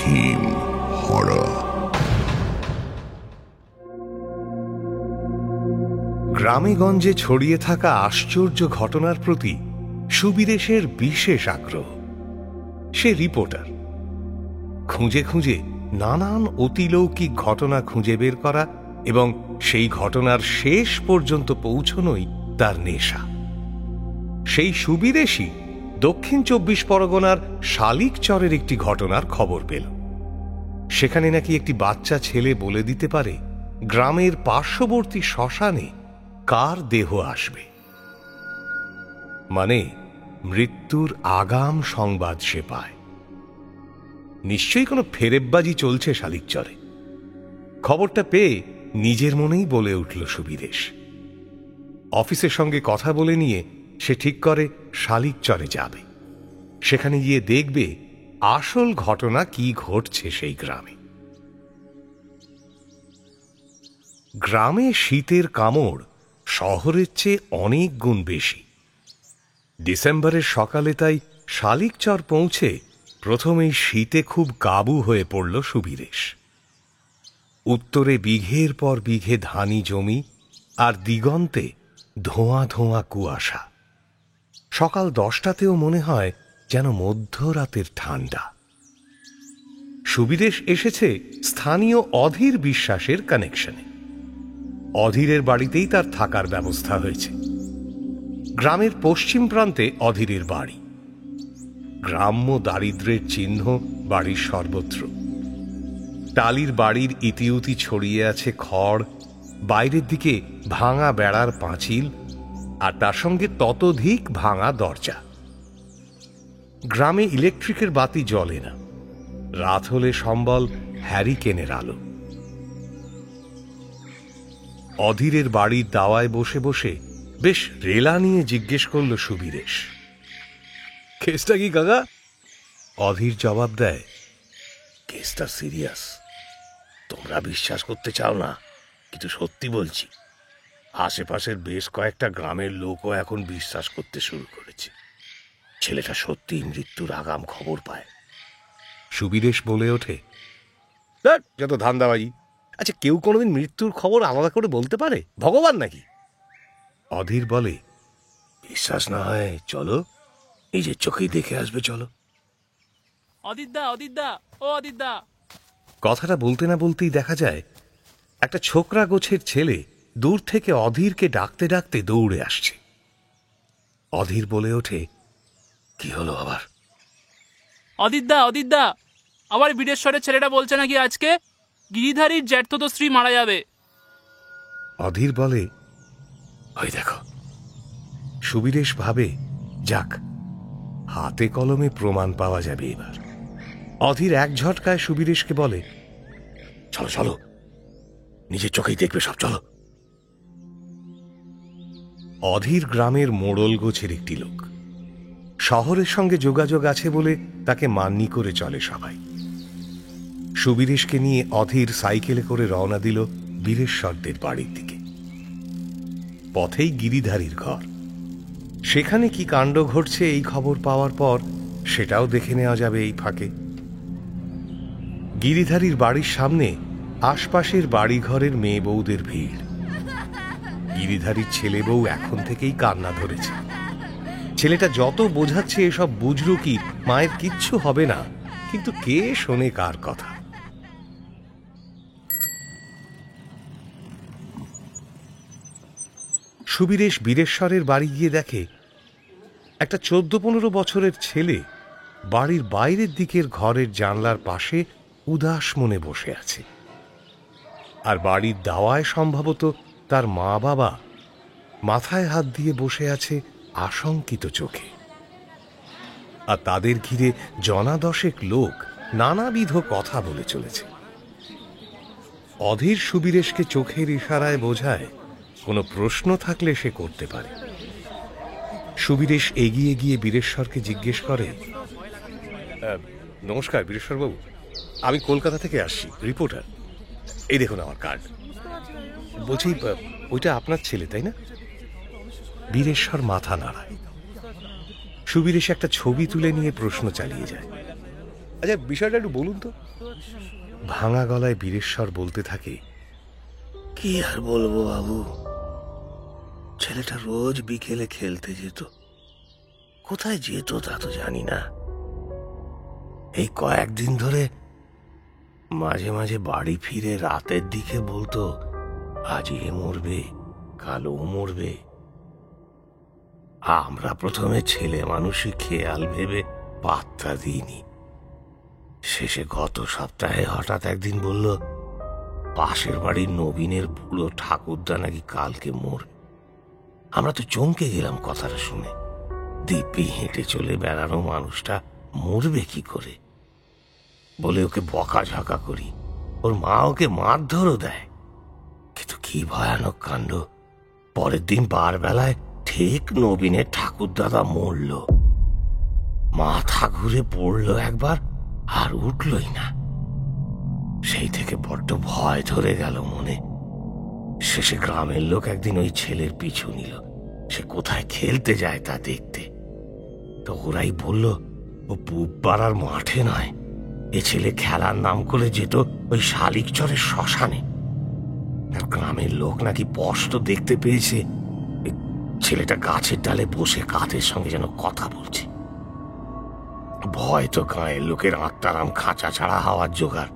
Theme horror. গ্রামে গঞ্জে ছড়িয়ে থাকা আশ্চর্য ঘটনার প্রতি সুবিদেশের বিশেষ আগ্রহ। সে রিপোর্টার। খুঁজে খুঁজে নানান অতিলৌকিক ঘটনা খুঁজে বের করা এবং সেই ঘটনার শেষ পর্যন্ত পৌঁছনোই তার নেশা। সেই সুবিদেশী দক্ষিণ ২৪ পরগনার শালিকচরের একটি ঘটনার খবর পেল। সেখানে নাকি একটি বাচ্চা ছেলে বলে দিতে পারে গ্রামের পার্শ্ববর্তী শ্মশানে কার দেহ আসবে। মানে মৃত্যুর আগাম সংবাদ সে পায়। নিশ্চয়ই কোনো ফেরেববাজি চলছে শালিকচরে। খবরটা পেয়ে নিজের মনেই বলে উঠল সুবিদেশ। অফিসের সঙ্গে কথা বলে নিয়ে সে ঠিক করে শালিকচরে যাবে। সেখানে গিয়ে দেখবে আসল ঘটনা কি ঘটছে সেই গ্রামে। গ্রামে শীতের কামড় শহরের চেয়ে অনেক গুণ বেশি। ডিসেম্বরের সকালে তাই শালিকচর পৌঁছে প্রথমেই শীতে খুব কাবু হয়ে পড়ল সুবিদেশ। উত্তরে বিঘের পর বিঘে ধানি জমি, আর দিগন্তে ধোঁয়া ধোঁয়া কুয়াশা। সকাল 10টাতেও মনে হয় যেন মধ্যরাতের ঠান্ডা। সুবিদেশ এসেছে স্থানীয় অধীর বিশ্বাসের কানেকশনে। অধীরের বাড়িতেই তার থাকার ব্যবস্থা হয়েছে। গ্রামের পশ্চিম প্রান্তে অধীরের বাড়ি। গ্রাম্য দারিদ্র্যের চিহ্ন বাড়ির সর্বত্র। টালির বাড়ির ইতিউতি ছড়িয়ে আছে খড়, বাইরের দিকে ভাঙা বেড়ার পাঁচিল, আর তার সঙ্গে ততোধিক ভাঙা দরজা। গ্রামে ইলেকট্রিকের বাতি জ্বলে না। রাত হলে সম্বল হ্যারিকেনের আলো। অধীরের বাড়ির দাওয়ায় বসে বসে বেশ রেলা নিয়ে জিজ্ঞেস করল সুবিদেশ, কেসটা কি কাকা? অধীর জবাব দেয়, কেসটা সিরিয়াস। তোমরা বিশ্বাস করতে চাও না, কিন্তু সত্যি বলছি, আশেপাশের বেশ কয়েকটা গ্রামের লোকও এখন বিশ্বাস করতে শুরু করেছে। ছেলেটা সত্যিই মৃত্যুর আগাম খবর পায়। সুবিদেশ বলে ওঠে, যত ধান্দাবাজি। আচ্ছা, কেউ কোনোদিন মৃত্যুর খবর আলাদা করে বলতে পারে? ভগবান নাকি? অধীর বলে, বিশ্বাস না হয় চলো, নিজের চোখেই দেখে আসবে, চলো। অদিতদা, অদিতদা, ও অদিতদা। কথাটা বলতে না বলতেই দেখা যায় একটা ছোকরা গোছের ছেলে দূর থেকে অধীরকে ডাকতে ডাকতে দৌড়ে আসছে। অধীর বলে ওঠে, কি হলো আবার? অদিতদা, অদিতদা, আবার বীরেশ্বরের ছেলেটা বলছে নাকি আজকে গিরিধারীর জ্যাঠতো স্ত্রী মারা যাবে। অধীর বলে, ওই দেখো। সুবিদেশ ভাবে, যাক, হাতে কলমে প্রমাণ পাওয়া যাবে এবার। অধীর এক ঝটকায় সুবিদেশকে বলে, চলো চলো, নিজের চোখেই দেখবে সব, চলো। অধীর গ্রামের মোড়ল গোছের একটি লোক। শহরের সঙ্গে যোগাযোগ আছে বলে তাকে মান্যি করে চলে সবাই। সুবিদেশকে নিয়ে অধীর সাইকেলে করে রওনা দিল বীরেশ্বরদের বাড়ির দিকে। পথেই গিরিধারীর ঘর। সেখানে কি কাণ্ড ঘটছে এই খবর পাওয়ার পর সেটাও দেখে নেওয়া যাবে এই ফাঁকে। গিরিধারীর বাড়ির সামনে আশপাশের বাড়িঘরের মেয়ে বউদের ভিড়। গিরিধারীর ছেলে বউ এখন থেকেই কান্না ধরেছে। ছেলেটা যত বোঝাচ্ছে এসব বুঝলো কি মায়ের কিচ্ছু হবে না, কিন্তু কে শোনে কার কথা। সুবিদেশ বীরেশ্বরের বাড়ি গিয়ে দেখে একটা 14-15 বছরের ছেলে বাড়ির বাইরের দিকের ঘরের জানলার পাশে উদাস মনে বসে আছে। আর বাড়ির দাওয়ায় সম্ভবত তার মা বাবা মাথায় হাত দিয়ে বসে আছে আশঙ্কিত চোখে। আর তাদের ঘিরে জনাদশেক লোক নানাবিধ কথা বলে চলেছে। অধীর সুবিদেশকে চোখের ইশারায় বোঝায় কোনো প্রশ্ন থাকলে সে করতে পারে। সুবিদেশ এগিয়ে গিয়ে বীরেশ্বরকে জিজ্ঞেস করে, নমস্কার বীরেশ্বরবাবু, আমি কলকাতা থেকে আসছি, রিপোর্টার। এই দেখুন আমার কার্ড। বলছি, ওইটা আপনার ছেলে তাই না? বীরেশ্বর মাথা নাড়ায়। সুবিদেশ একটা ছবি তুলে নিয়ে প্রশ্ন চালিয়ে যায়, আচ্ছা বিষয়টা একটু বলুন তো, ভাঙা গলায় বীরেশ্বর বলতে থাকে, কি আর বলবো বাবু, ছেলেটা রোজ বিকেলে খেলতে যেত। কোথায় যেত তা তো জানি না। এই কয়েকদিন ধরে মাঝে মাঝে বাড়ি ফিরে রাতের দিকে বলতো, আজ এ মরবে, কাল ও মরবে। আমরা প্রথমে ছেলে মানুষই খেয়াল ভেবে পাত্তা দিইনি। শেষে গত সপ্তাহে হঠাৎ একদিন বলল, পাশের বাড়ির নবীনের বুড়ো ঠাকুরদা নাকি কালকে মরবে। আমরা তো চমকে গেলাম কথাটা শুনে। দিব্যি হেঁটে চলে বেড়ানো মানুষটা মরবে কি করে? বলে ওকে বকাঝকা করি, ওর মা ওকে মারধরও দেয়। কিন্তু কি ভয়ানক কাণ্ড, পরের দিন বারবেলায় ঠিক নবীনের ঠাকুরদাদা মরল। মাথা ঘুরে পড়ল একবার, আর উঠলই না। সেই থেকে বড্ড ভয় ধরে গেল মনে। শেষে গ্রামের লোক একদিন ওই ছেলের পিছু নিল, সে কোথায় খেলতে যায় তা দেখতে। তো ওরাই বলল, ও পুব পাড়ার মাঠে নয়, এ ছেলে খেলার নাম করে যেত ওই শালিকচরের শ্মশানে। আর গ্রামের লোক নাকি স্পষ্ট দেখতে পেয়েছে ছেলেটা গাছের ডালে বসে কাঠের সঙ্গে যেন কথা বলছে। ভয় তো গাঁয়ের লোকের আত্মারাম খাঁচা ছাড়া হওয়ার জোগাড়।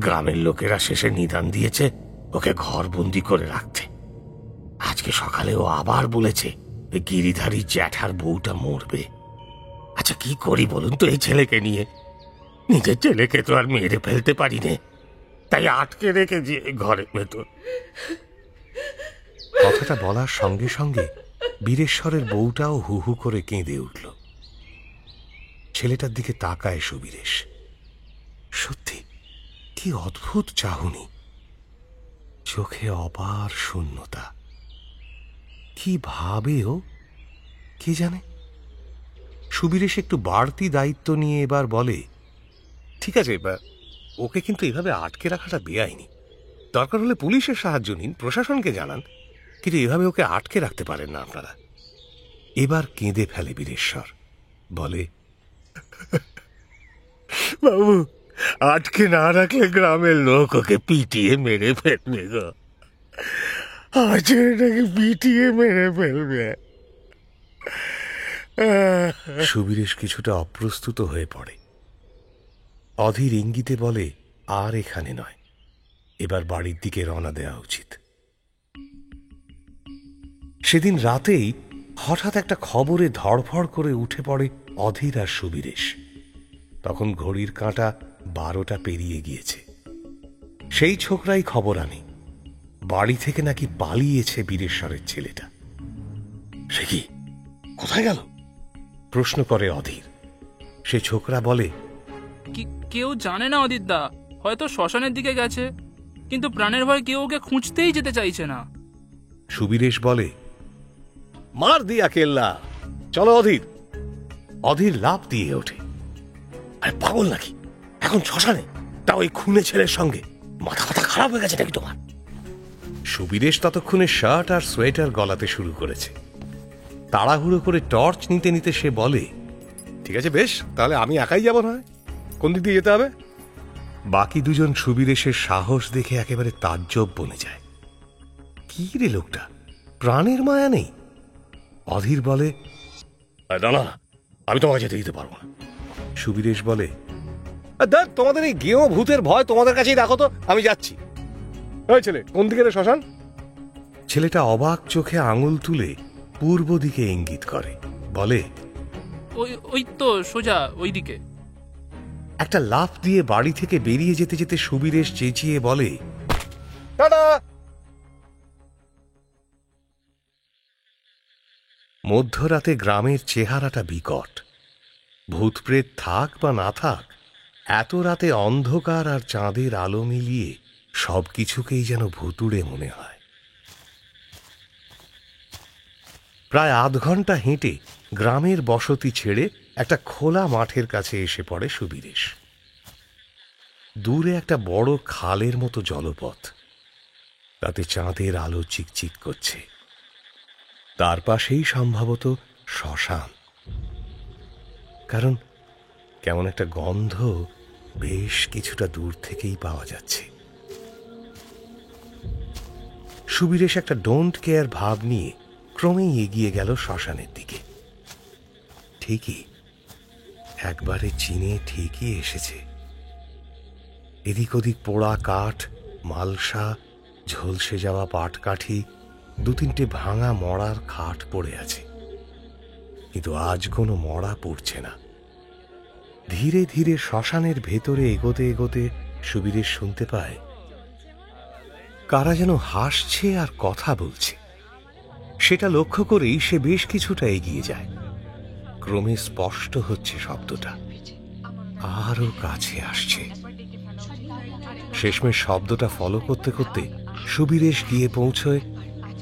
গ্রামের লোকেরা শেষে নিদান দিয়েছে ওকে ঘরবন্দি করে রাখতে। আজকে সকালে ও আবার বলেছে ওই গিরিধারী জ্যাঠার বউটা মরবে। আচ্ছা কি করি বলুন তো এই ছেলেকে নিয়ে? নিজের ছেলেকে তো আর মেরে ফেলতে পারি নে, তাই আটকে রেখেছি ঘরের ভেতর। কথাটা বলার সঙ্গে সঙ্গে বীরেশ্বরের বউটাও হু হু করে কেঁদে উঠল। ছেলেটার দিকে তাকায় সুবীরেশ। সত্যি কি অদ্ভুত চাহনি, চোখে অপার শূন্যতা। কি ভাবে ও কে জানে। সুবীরেশ একটু বাড়তি দায়িত্ব নিয়ে এবার বলে, ঠিক আছে, ওকে কিন্তু এভাবে আটকে রাখাটা বেআইনি। দরকার হলে পুলিশের সাহায্য নিন, প্রশাসনকে জানান, কিন্তু এভাবে ওকে আটকে রাখতে পারেন না আপনারা। এবার কেঁদে ফেলে বীরেশ্বর, বলে, বাবু, আটকে না রাখলে গ্রামের লোক ওকে পিটিয়ে মেরে ফেলবে গো। আমার ছেলেটাকে পিটিয়ে মেরে ফেলবে। সুবীরেশ কিছুটা অপ্রস্তুত হয়ে পড়ে। অধীর ইঙ্গিতে বলে, আর এখানে নয়, এবার বাড়ির দিকে রওনা দেওয়া উচিত। সেদিন রাতেই হঠাৎ একটা খবরে ধড়ফড় করে উঠে পড়ে অধীর আর সুবীরেশ। তখন ঘড়ির কাঁটা 12টা পেরিয়ে গিয়েছে। সেই ছোকরাই খবর আনে বাড়ি থেকে নাকি পালিয়েছে বীরেশ্বরের ছেলেটা। সে কি, কোথায় গেল? প্রশ্ন করে অধীর। সে ছোকরা বলে, কেউ জানে না অদিতদা, হয়তো শ্মশানের দিকে গেছে, কিন্তু প্রাণের ভয় কেউ ওকে খুঁজতেই যেতে চাইছে না। সুবীরেশ বলে, মার দিয়া কেল্লা, চলো অধীর। অধীর লাফ দিয়ে ওঠে। আরে পাগল নাকি, এখন শ্মশানে, তা ওই খুনে ছেলের সঙ্গে? মাথা মাথা খারাপ হয়ে গেছে নাকি তোমার? সুবীরেশ ততক্ষণে শার্ট আর সোয়েটার গলাতে শুরু করেছে। তাড়াহুড়ো করে টর্চ নিতে নিতে সে বলে, ঠিক আছে বেশ, তাহলে আমি একাই যাব না, কোন দিক দিয়ে যেতে হবে? বাকি দুজন সুবীরেশের সাহস দেখে একেবারে তাজ্জব বনে যায়। কি রে লোকটা, প্রাণের মায়া নেই? অধীর বলে, না না, আমি তোমাকে যেতে দিতে পারবো না। সুবীরেশ বলে, তোমাদের এই গেঁয়ো ভূতের ভয় তোমাদের কাছেই রাখো তো, আমি যাচ্ছি। ওই ছেলে, কোন দিকে রে শ্মশান? ছেলেটা অবাক চোখে আঙুল তুলে পূর্ব দিকে ইঙ্গিত করে, বলে, ওই তো সোজা ওই দিকে। একটা লাফ দিয়ে বাড়ি থেকে বেরিয়ে যেতে যেতে সুবীরেশ চেঁচিয়ে বলে, টাটা। মধ্যরাতে গ্রামের চেহারাটা বিকট। ভূতপ্রেত থাক বা না থাক, এত রাতে অন্ধকার আর চাঁদের আলো মিলিয়ে সবকিছুকেই যেন ভুতুড়ে মনে হয়। প্রায় আধ ঘন্টা হেঁটে গ্রামের বসতি ছেড়ে একটা খোলা মাঠের কাছে এসে পড়ে সুবীরেশ। দূরে একটা বড় খালের মতো জলপথ, তাতে চাঁদের আলো চিকচিক করছে। তার পাশেই সম্ভবত শ্মশান, কারণ কেমন একটা গন্ধ বেশ কিছুটা দূর থেকেই পাওয়া যাচ্ছে। সুবীরেশ একটা ডোন্ট কেয়ার ভাব নিয়ে ক্রমেই এগিয়ে গেল শ্মশানের দিকে। ঠিকই, একবারে চিনে ঠিকই এসেছে। এদিক ওদিক পোড়া কাঠ, মালসা, ঝলসে যাওয়া পাটকাঠি, 2-3টে ভাঙা মড়ার খাট পড়ে আছে, কিন্তু আজ কোনো মড়া পড়ছে না। ধীরে ধীরে শ্মশানের ভেতরে এগোতে এগোতে সুবীরেশ শুনতে পায় কারা যেন হাসছে আর কথা বলছে। সেটা লক্ষ্য করেই সে বেশ কিছুটা এগিয়ে যায়। ক্রমে স্পষ্ট হচ্ছে শব্দটা, আরো কাছে আসছে। শেষমেশ শব্দটা ফলো করতে করতে সুবীরেশ গিয়ে পৌঁছয়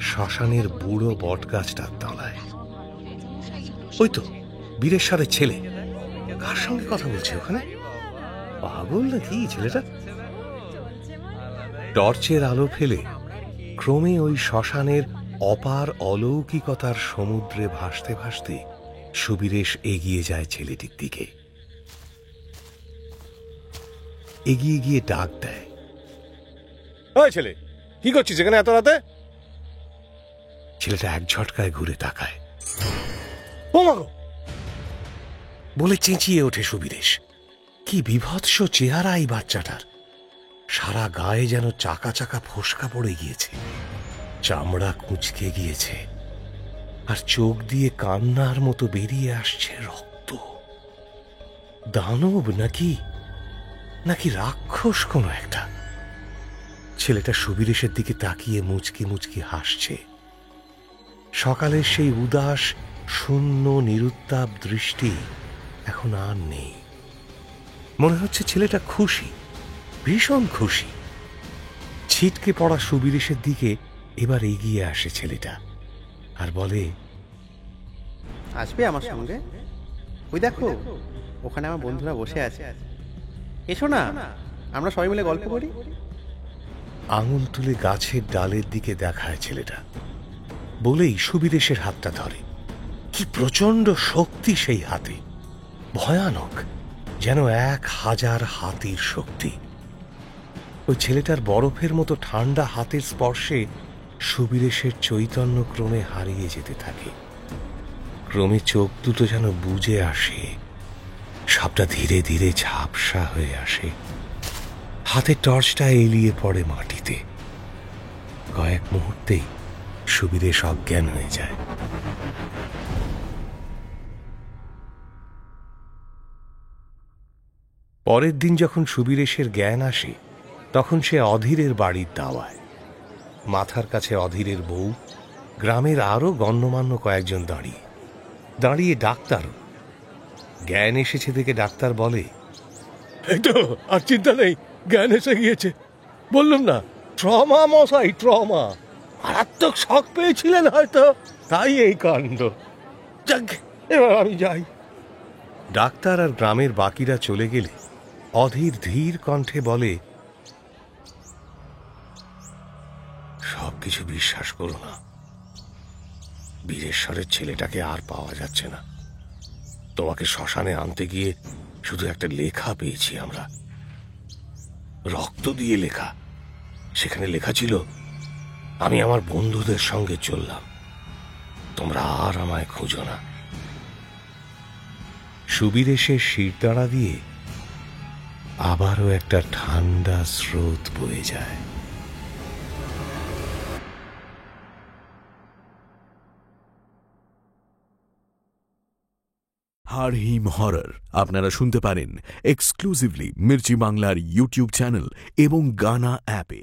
শ্মশানের বুড়ো বটগাছটার তলায়। ওই তো বীরেশ্বরের ছেলে, কার সঙ্গে কথা বলছে ওখানে? পাগল নাকি ছেলেটা? টর্চের আলো ফেলে ক্রমে ওই শ্মশানের অপার অলৌকিকতার সমুদ্রে ভাসতে ভাসতে সুবীরেশ এগিয়ে যায় ছেলেটির দিকে। এগিয়ে গিয়ে ডাক দেয়, ওই ছেলে, কি করছিস এখানে এত রাতে? ছেলেটা এক ঝটকায় ঘুরে তাকায়। ও মা গো বলে চেঁচিয়ে ওঠে সুবীরেশ। কি বিভৎস চেহারা এই বাচ্চাটার! সারা গায়ে যেন চাকা চাকা ফোসকা পড়ে গিয়েছে, চামড়া কুঁচকে গিয়েছে, আর চোখ দিয়ে কান্নার মতো বেরিয়ে আসছে রক্ত। দানব নাকি নাকি রাক্ষস কোনো একটা? ছেলেটা সুবীরেশের দিকে তাকিয়ে মুচকি মুচকি হাসছে। সকালের সেই উদাস শূন্য নিরুত্তাপ দৃষ্টি এখন আর নেই। মনে হচ্ছে ছেলেটা খুশি, ভীষণ খুশি। ছিটকে পড়া সুবীরেশের দিকে এবার এগিয়ে আসে ছেলেটা আর বলে, আসবে আমার সঙ্গে? ওই দেখো ওখানে আমার বন্ধুরা বসে আছে, এসো না, আমরা সবাই মিলে গল্প করি। আঙুল তুলে গাছের ডালের দিকে দেখায় ছেলেটা, বলেই সুবীরেশের হাতটা ধরে। কি প্রচন্ড শক্তি সেই হাতে, ভয়ানক, যেন 1000 হাতির শক্তি। ওই ছেলেটার বরফের মতো ঠান্ডা হাতের স্পর্শে সুবীরেশের চৈতন্য ক্রমে হারিয়ে যেতে থাকে। ক্রমে চোখ দুটো যেন বুজে আসে, সবটা ধীরে ধীরে ঝাপসা হয়ে আসে। হাতের টর্চটা এলিয়ে পড়ে মাটিতে। কয়েক মুহূর্তেই সুবীরেশ অজ্ঞান হয়ে যায়। পরের দিন যখন সুবীরেশের জ্ঞান আসে, তখন সে অধীরের বাড়ির দাওয়ায়। মাথার কাছে অধীরের বউ, গ্রামের আরো গণ্যমান্য কয়েকজন দাঁড়িয়ে দাঁড়িয়ে ডাক্তারও। জ্ঞান এসেছে দেখে ডাক্তার বলে, এই তো আর চিন্তা নেই, জ্ঞান এসে গিয়েছে। বললাম না, ট্রমা মশাই, ট্রমা। মারাত্মক শক পেয়েছিলেন হয়তো, তাই এই কাণ্ড। যাক, এবার আমি যাই। ডাক্তার আর গ্রামের বাকিরা চলে গেলে অধীর ধীর কণ্ঠে বলে, সবকিছু বিশ্বাস করো না। বীরেশ্বরের ছেলেটাকে আর পাওয়া যাচ্ছে না। তোমাকে শ্মশানে আনতে গিয়ে শুধু একটা লেখা পেয়েছি আমরা, রক্ত দিয়ে লেখা। সেখানে লেখা ছিল, আমি আমার বন্ধুদের সঙ্গে চললাম, তোমরা আর আমায় খুঁজো না। সুবীরেশের শিরদাঁড়া দিয়ে আবারও একটা ঠান্ডা স্রোত বয়ে যায়। হাড়হিম হরর আপনারা শুনতে পারেন এক্সক্লুসিভলি মির্চি বাংলার ইউটিউব চ্যানেল এবং গানা অ্যাপে।